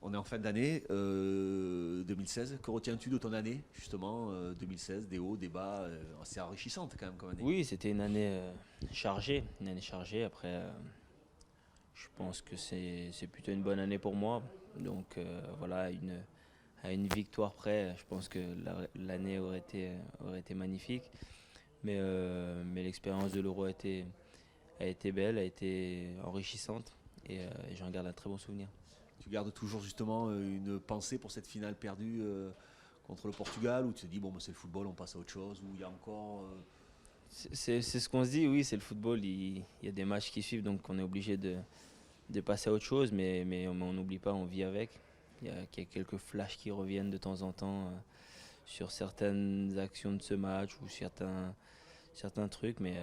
On est en fin d'année 2016. Que retiens-tu de ton année, justement, 2016, des hauts, des bas, assez enrichissante quand même comme année. Oui, c'était une année chargée. Après, je pense que c'est plutôt une bonne année pour moi. Donc voilà, à une victoire près, je pense que l'année aurait été magnifique. Mais l'expérience de l'Euro a été belle, a été enrichissante et j'en garde un très bon souvenir. Tu gardes toujours justement une pensée pour cette finale perdue contre le Portugal, où tu te dis, bon, bah, c'est le football, on passe à autre chose, où il y a encore... C'est ce qu'on se dit, oui, c'est le football, il y a des matchs qui suivent, donc on est obligé de passer à autre chose, mais on n'oublie pas, on vit avec. Il y a quelques flashs qui reviennent de temps en temps sur certaines actions de ce match ou certains trucs, mais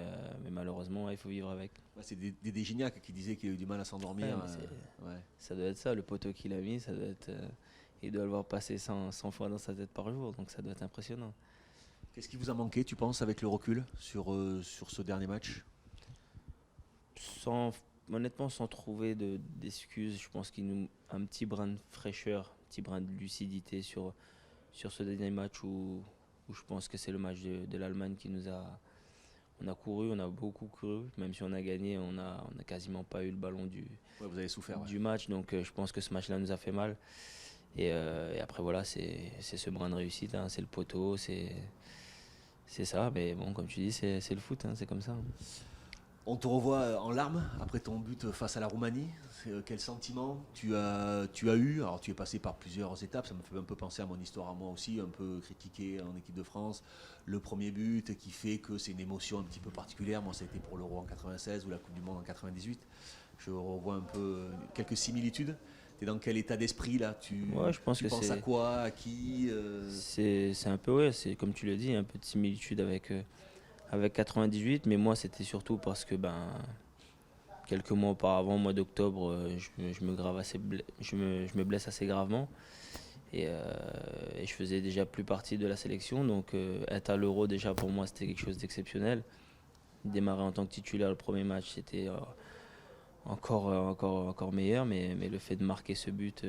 malheureusement, ouais, il faut vivre avec. Ouais, c'est des Gignac qui disaient qu'il a eu du mal à Ouais, s'endormir. mais Ouais. ça doit être ça, le poteau qu'il a mis, ça doit être, il doit le voir passer 100 fois dans sa tête par jour, donc ça doit être impressionnant. Qu'est-ce qui vous a manqué, tu penses, avec le recul sur ce dernier match? Sans, honnêtement, sans trouver d'excuses, je pense qu'il nous un petit brin de fraîcheur, un petit brin de lucidité sur ce dernier match où je pense que c'est le match de l'Allemagne qui nous a. On a couru, on a beaucoup couru, même si on a gagné, on a quasiment pas eu le ballon Ouais, vous avez souffert, ouais. du match, donc je pense que ce match-là nous a fait mal. Et après voilà, c'est ce brin de réussite, hein, c'est le poteau, c'est ça, mais bon, comme tu dis, c'est le foot, hein, c'est comme ça, hein. On te revoit en larmes après ton but face à la Roumanie. Quel sentiment tu as eu? Alors tu es passé par plusieurs étapes, ça me fait un peu penser à mon histoire à moi aussi, un peu critiqué en équipe de France. Le premier but qui fait que c'est une émotion un petit peu particulière. Moi ça a été pour l'Euro en 96 ou la Coupe du Monde en 98. Je revois un peu quelques similitudes. Tu es dans quel état d'esprit là Ouais, je pense tu que penses à quoi? À qui c'est un peu, ouais, c'est comme tu le dis, un peu de similitude avec 98, mais moi c'était surtout parce que quelques mois auparavant, au mois d'octobre, je me blesse assez gravement et je faisais déjà plus partie de la sélection, donc être à l'Euro déjà pour moi c'était quelque chose d'exceptionnel. Démarrer en tant que titulaire le premier match c'était encore meilleur, mais le fait de marquer ce but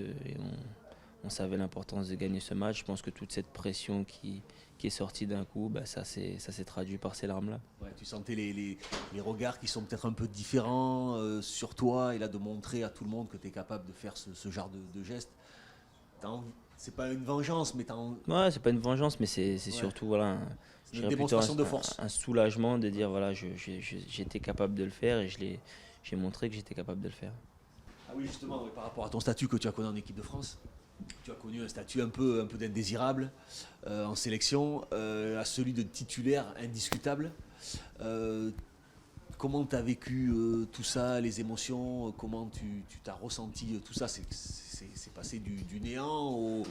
on savait l'importance de gagner ce match. Je pense que toute cette pression qui est sortie d'un coup, ça s'est traduit par ces larmes-là. Ouais, tu sentais les regards qui sont peut-être un peu différents sur toi et là de montrer à tout le monde que tu es capable de faire ce genre de geste. C'est pas une vengeance, mais Ouais, c'est pas une vengeance, mais c'est ouais, surtout voilà, c'est je une dirais plutôt démonstration de force. un soulagement de dire voilà, j'étais capable de le faire et j'ai montré que j'étais capable de le faire. Ah oui, justement, ouais, par rapport à ton statut que tu as connu en équipe de France, tu as connu un statut un peu d'indésirable en sélection, à celui de titulaire indiscutable. Euh, Comment tu as vécu tout ça, les émotions, comment tu t'as ressenti tout ça? C'est passé du néant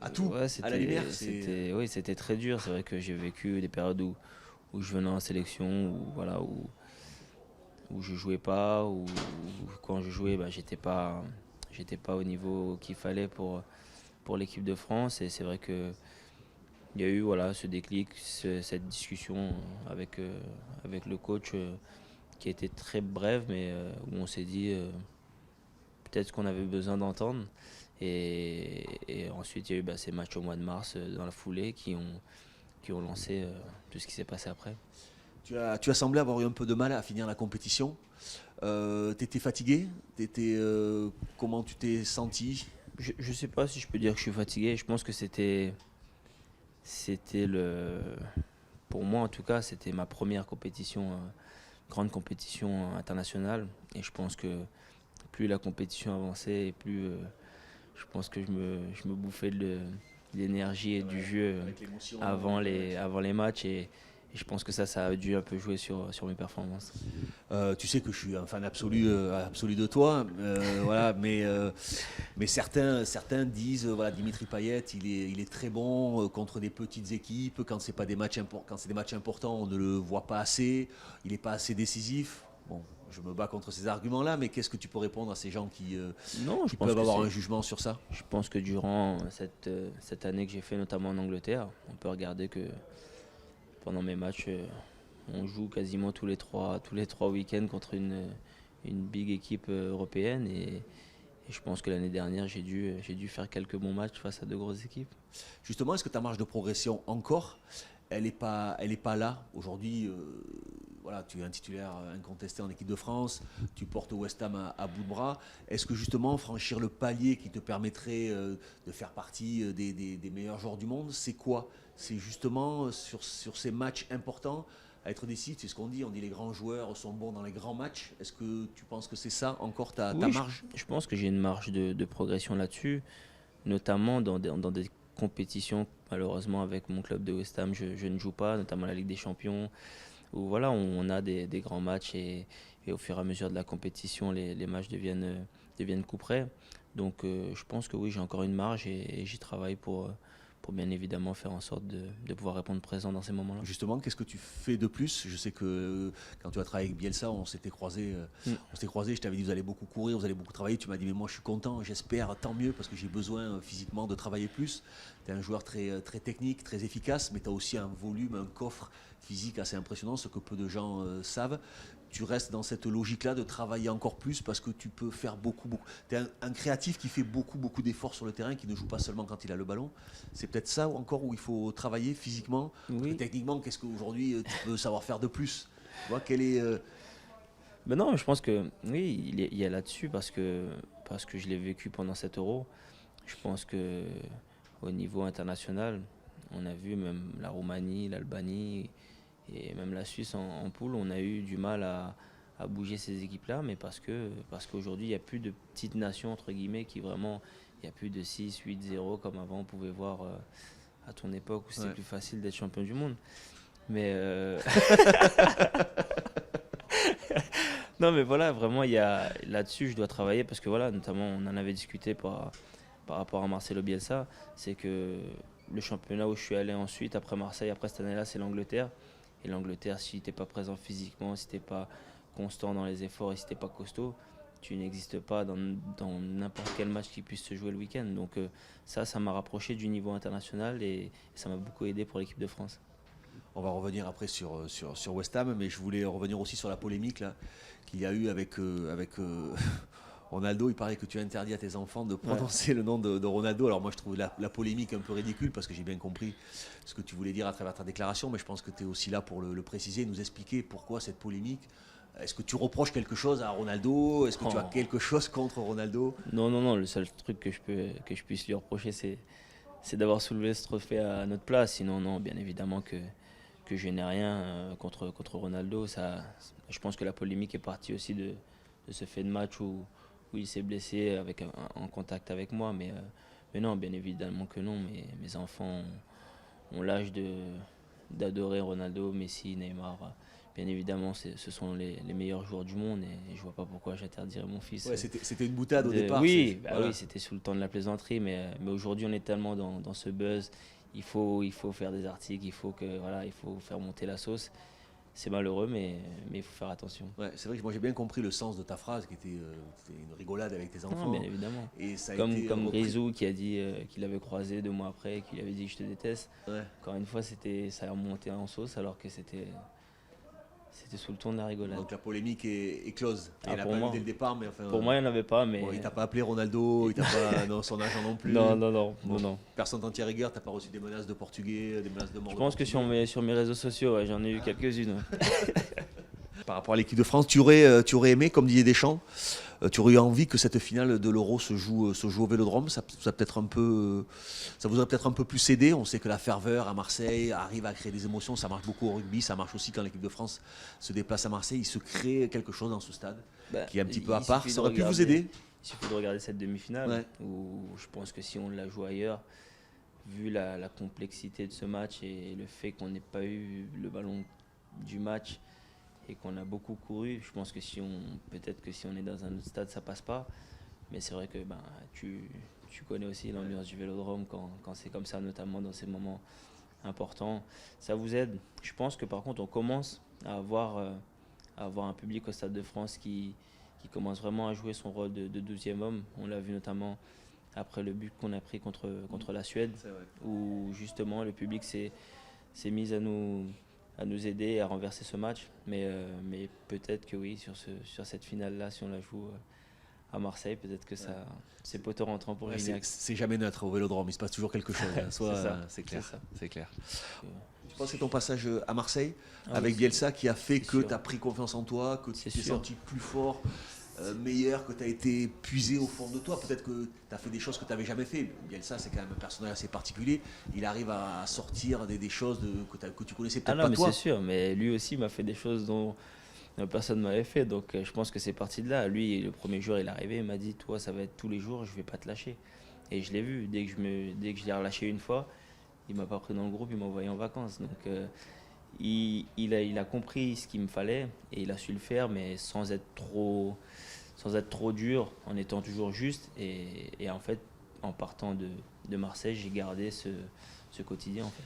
à tout, Ouais, à la lumière. C'est oui, c'était très dur. C'est vrai que j'ai vécu des périodes où je venais en sélection, où je jouais pas, ou quand je jouais, j'étais pas au niveau qu'il fallait pour l'équipe de France. Et c'est vrai que il y a eu voilà, ce déclic, cette discussion avec le coach qui a été très brève, mais où on s'est dit peut-être qu'on avait besoin d'entendre. Et ensuite, il y a eu ces matchs au mois de mars dans la foulée qui ont lancé tout ce qui s'est passé après. tu as semblé avoir eu un peu de mal à finir la compétition. T'étais fatigué? Comment tu t'es senti? Je sais pas si je peux dire que je suis fatigué. Je pense que c'était pour moi en tout cas, c'était ma première compétition, grande compétition internationale. Et je pense que plus la compétition avançait et plus je pense que je me bouffais de l'énergie et du Ouais, jeu avec l'émotion. Ouais. avant les matchs et je pense que ça a dû un peu jouer sur mes performances. Tu sais que je suis un fan absolu, absolu de toi, voilà, mais certains disent, voilà, Dimitri Payet, il est très bon contre des petites équipes. Quand c'est pas des matchs quand c'est des matchs importants, on ne le voit pas assez. Il n'est pas assez décisif. Bon, je me bats contre ces arguments-là, mais qu'est-ce que tu peux répondre à ces gens Non, qui peuvent avoir un jugement sur ça? je pense que durant cette année que j'ai fait notamment en Angleterre, on peut regarder que pendant mes matchs, on joue quasiment tous les trois week-ends contre une big équipe européenne je pense que l'année dernière, j'ai dû faire quelques bons matchs face à de grosses équipes. Justement, est-ce que ta marge de progression encore, elle est pas là aujourd'hui? Voilà, tu es un titulaire incontesté en équipe de France, tu portes West Ham à bout de bras. Est-ce que justement franchir le palier qui te permettrait de faire partie des meilleurs joueurs du monde, c'est quoi? C'est justement sur ces matchs importants à être décisif, c'est ce qu'on dit, on dit les grands joueurs sont bons dans les grands matchs. Est-ce que tu penses que c'est ça encore ta Oui, marge? je pense que j'ai une marge de progression là-dessus, notamment dans des compétitions. Malheureusement, avec mon club de West Ham, je ne joue pas, notamment la Ligue des Champions, où voilà, on a des grands matchs et au fur et à mesure de la compétition, les matchs deviennent coup près. Donc je pense que oui, j'ai encore une marge et j'y travaille pour bien évidemment faire en sorte de pouvoir répondre présent dans ces moments-là. Justement, qu'est-ce que tu fais de plus? Je sais que quand tu as travaillé avec Bielsa, on s'était croisés, je t'avais dit vous allez beaucoup courir, vous allez beaucoup travailler. Tu m'as dit mais moi je suis content, j'espère, tant mieux parce que j'ai besoin physiquement de travailler plus. Tu es un joueur très technique, très efficace, mais tu as aussi un volume, un coffre physique assez impressionnant, ce que peu de gens savent. Tu restes dans cette logique-là de travailler encore plus parce que tu peux faire beaucoup. Tu es un créatif qui fait beaucoup d'efforts sur le terrain, qui ne joue pas seulement quand il a le ballon. C'est peut-être ça encore où il faut travailler physiquement. Parce que Oui. techniquement, qu'est-ce qu'aujourd'hui tu peux savoir faire de plus? Tu vois, quel est, Ben non, je pense que oui, il y a là-dessus parce que je l'ai vécu pendant 7 euros. Je pense que au niveau international, on a vu même la Roumanie, l'Albanie et même la Suisse en poule, on a eu du mal à bouger ces équipes-là, mais parce qu'aujourd'hui, il n'y a plus de petites nations, entre guillemets, qui vraiment, il n'y a plus de 6, 8, 0 comme avant, on pouvait voir à ton époque où c'était ouais. plus facile d'être champion du monde. Mais non, mais voilà, vraiment, il y a là-dessus, je dois travailler parce que voilà, notamment, on en avait discuté par rapport à Marcelo Bielsa, c'est que le championnat où je suis allé ensuite, après Marseille, après cette année-là, c'est l'Angleterre. Et l'Angleterre, si tu n'es pas présent physiquement, si tu n'es pas constant dans les efforts et si tu n'es pas costaud, tu n'existes pas dans n'importe quel match qui puisse se jouer le week-end. Donc ça m'a rapproché du niveau international et ça m'a beaucoup aidé pour l'équipe de France. On va revenir après sur West Ham, mais je voulais revenir aussi sur la polémique là, qu'il y a eu avec Ronaldo. Il paraît que tu as interdit à tes enfants de Ouais. prononcer le nom de Ronaldo. Alors moi je trouve la polémique un peu ridicule parce que j'ai bien compris ce que tu voulais dire à travers ta déclaration, mais je pense que tu es aussi là pour le préciser, nous expliquer pourquoi cette polémique. Est-ce que tu reproches quelque chose à Ronaldo? Est-ce que tu as Oh. quelque chose contre Ronaldo? Non, non, non, le seul truc que je puisse lui reprocher, c'est d'avoir soulevé ce trophée à notre place. Sinon, non, bien évidemment que je n'ai rien contre Ronaldo. Ça, je pense que la polémique est partie aussi de ce fait de match où il s'est blessé en contact avec moi. Mais non, bien évidemment que non. Mes enfants ont l'âge d'adorer Ronaldo, Messi, Neymar. Bien évidemment, ce sont les meilleurs joueurs du monde et je vois pas pourquoi j'interdirais mon fils. Ouais, c'était une boutade au départ. Oui, bah Voilà. oui, c'était sous le temps de la plaisanterie, mais aujourd'hui on est tellement dans ce buzz, il faut faire des articles, il faut faire monter la sauce. C'est malheureux, mais il faut faire attention. Ouais, c'est vrai que moi j'ai bien compris le sens de ta phrase qui était c'était une rigolade avec tes Non, enfants bien évidemment. et ça a été Comme repris. Grisou qui a dit qu'il avait croisé 2 mois après, qu'il avait dit je te déteste. Ouais. Encore une fois, ça a remonté en sauce alors que c'était sous le ton de la rigolade. Donc la polémique est close. Ah, Il n'a pour pas eu moi. dès le départ, mais enfin. Pour moi, il n'y en avait pas, mais. Bon, il t'a pas appelé Ronaldo, il t'a pas non, son agent non plus. Non, non, non, Bon, non, non. personne t'en tient rigueur, t'as pas reçu des menaces de portugais, des menaces de mort. Je de pense que portugais. sur mes réseaux sociaux, ouais, j'en ai eu quelques-unes. Ouais. Par rapport à l'équipe de France, tu aurais aimé, comme disait Deschamps, tu aurais eu envie que cette finale de l'Euro se joue au Vélodrome. Ça vous aurait peut-être un peu plus aidé. On sait que la ferveur à Marseille arrive à créer des émotions. Ça marche beaucoup au rugby. Ça marche aussi quand l'équipe de France se déplace à Marseille. Il se crée quelque chose dans ce stade Bah, qui est un petit peu à il part. suffit Ça de aurait pu vous regarder- aider. Il suffit de regarder cette demi-finale Ouais. où je pense que si on la joue ailleurs, vu la complexité de ce match et le fait qu'on n'ait pas eu le ballon du match et qu'on a beaucoup couru, je pense que peut-être que si on est dans un autre stade, ça passe pas. Mais c'est vrai que ben, tu connais aussi l'ambiance du Vélodrome quand c'est comme ça, notamment dans ces moments importants. Ça vous aide. Je pense que par contre, on commence à avoir un public au Stade de France qui commence vraiment à jouer son rôle de 12e homme. On l'a vu notamment après le but qu'on a pris contre la Suède, C'est vrai. où justement le public s'est mis à nous aider à renverser ce match. Mais peut-être que oui, sur cette finale-là, si on la joue à Marseille, peut-être que ça, ses poteaux rentrant pour Ouais, Gignac. c'est jamais neutre au Vélodrome, il se passe toujours quelque chose, hein. Soit C'est ça, c'est clair, c'est ça. c'est clair. Euh, Tu penses que ton passage à Marseille Ah avec oui, Bielsa qui a fait c'est que sûr. tu as pris confiance en toi, que tu C'est t'es sûr. senti plus fort, meilleur, que tu as été puisé au fond de toi, peut-être que tu as fait des choses que tu n'avais jamais fait. Bielsa, c'est quand même un personnage assez particulier, il arrive à sortir des choses que tu connaissais Ah peut-être non, pas mais c'est toi. sûr, mais lui aussi m'a fait des choses dont personne ne m'avait fait, donc je pense que c'est parti de là. Lui, le premier jour, il est arrivé, il m'a dit, toi, ça va être tous les jours, je vais pas te lâcher. Et je l'ai vu, dès que je l'ai relâché une fois, il m'a pas pris dans le groupe, il m'a envoyé en vacances. Donc il a compris ce qu'il me fallait et il a su le faire, mais sans être trop dur, en étant toujours juste. Et en fait, en partant de Marseille, j'ai gardé ce quotidien en fait.